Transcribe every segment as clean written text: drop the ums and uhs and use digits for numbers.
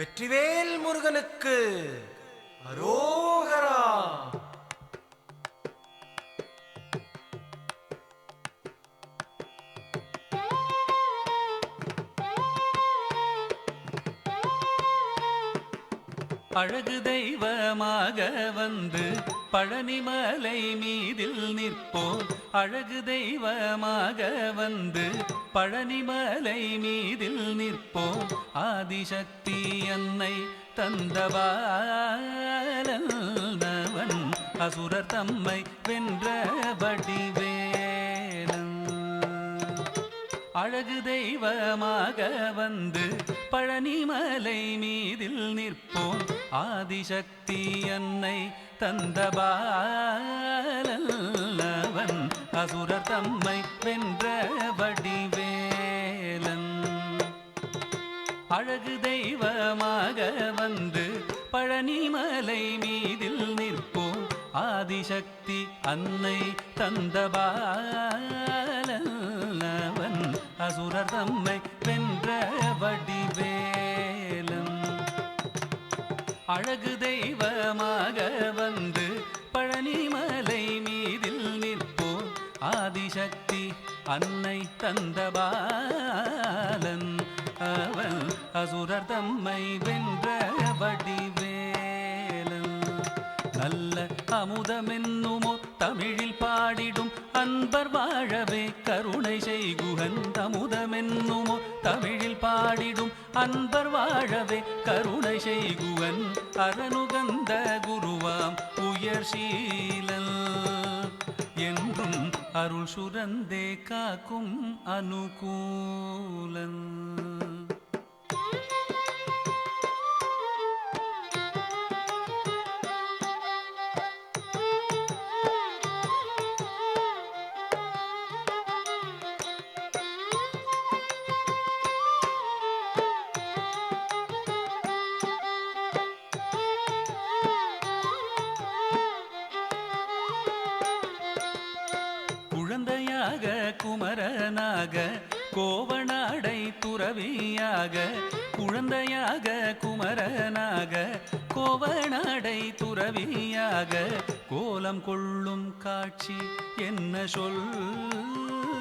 வெற்றிவேல் முருகனுக்கு அரோகரா. அழகு தெய்வமாக வந்து பழனிமலை மீதில் நிற்போம். அழகு தெய்வமாக வந்து பழனிமலை மீதில் நிற்போம். ஆதிசக்தி அன்னை தந்தபாலன் அசுரர் தம்மை வென்ற வடிவேலன். அழகு தெய்வமாக வந்து பழனிமலை மீதில் நிற்போம். ஆதிசக்தி அன்னை தந்தபாலன் அசுரர் தம்மை வென்ற வடிவேலன். அழகு தெய்வமாக வந்து பழனிமலை மீதில் நிற்போம். ஆதிசக்தி அன்னை தந்தபாலன் அசுரர் தம்மை வென்ற வடிவேலன். அழகு தெய்வமாக வந்து பழனிமலை மீதில் நிற்போம். ஆதிசக்தி அன்னை தந்தபாலன் அவன் அசுரர் தம்மை வென்ற வடிவேலன். நல்ல அமுதமென்னுமோ தமிழில் பாடிடும் அன்பர் வாழவே கருணை செய்குகன். அமுதமென்னுமோ தமிழில் பாடிடும் அன்பர் வாழவே கருணை செய்குவன். அரணுகந்த குருவாம் உயர் சீலன் என்றும் அருள் சுரந்தே காக்கும் அனுகூலன். குழந்தையாக குமரனாக கோவனாடை துறவியாக. குழந்தையாக குமரனாக கோவனாடை துறவியாக. கோலம் கொள்ளும் காட்சி என்ன சொல்வேன்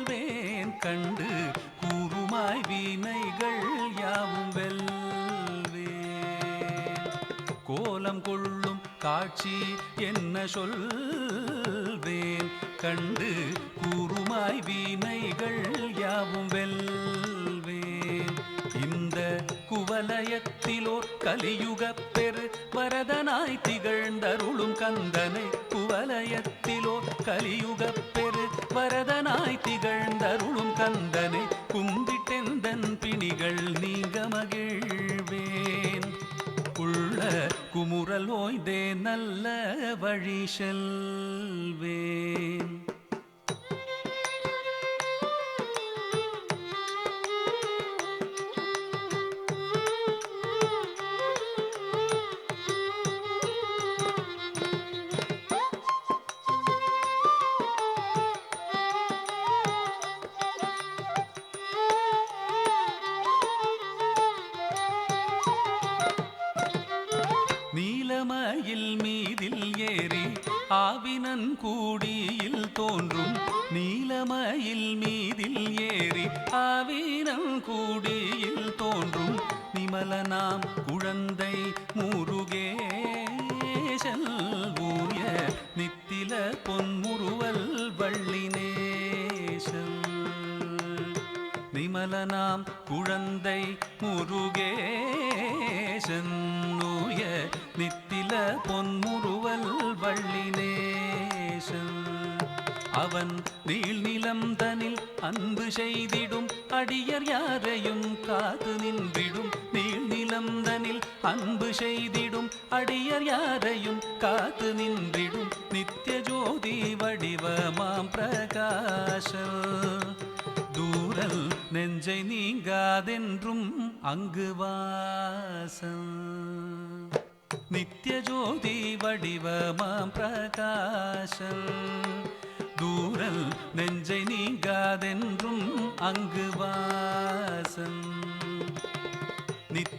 கண்டு கூறுமாய் வினைகள் யாவும் வெல்வேன். கோலம் கொள்ளும் காட்சி என்ன சொல்வேன் கண்டு கூறுமாய் வினைகள் யாவும் வெல்வேன். இந்த குவலயத்திலோர் கலியுகப் பெரு வரதனாய் திகழ்ந்தருளும் கந்தனை. குவலயத்திலோர் கலியுகப் பெரு வரதனாய் திகழ்ந்தருளும் கந்தனை கும்பிட்டெந்தன் பிணிகள் நீங்க மகிழ்வேன். உள்ள குமுறல் ஓய்ந்தே நல்ல வழி செல்வேன். நீலமயில் மீதில் ஏறி ஆவினன் கூடியில் தோன்றும். நீலமயில் மீதில் ஏறி ஆவினன் கூடியில் தோன்றும். நிமலனாம் குழந்தை முருகேசன் ஊய நித்தில பொன்முறுவல் வள்ளினேசன். நிமலனாம் குழந்தை முருகேசன் ஊய நித்தில பொன்முறுவல் வள்ளினேசன். அவன் நீள்நிலம் தனில் அன்பு செய்திடும் அடியர் யாரையும் காத்து நின்றிடும். நீள்நிலம் தனில் அன்பு செய்திடும் அடியர் யாரையும் காத்து நின்றிடும். நித்திய ஜோதி வடிவமாம் பிரகாசம் தூரல் நெஞ்சை நீங்காதென்றும் அங்கு வாசம். நித்திய ஜோதி வடிவமாம் பிரகாசம் தூரல் நெஞ்சை நீங்காதென்றும் அங்கு வாசம். நித்திய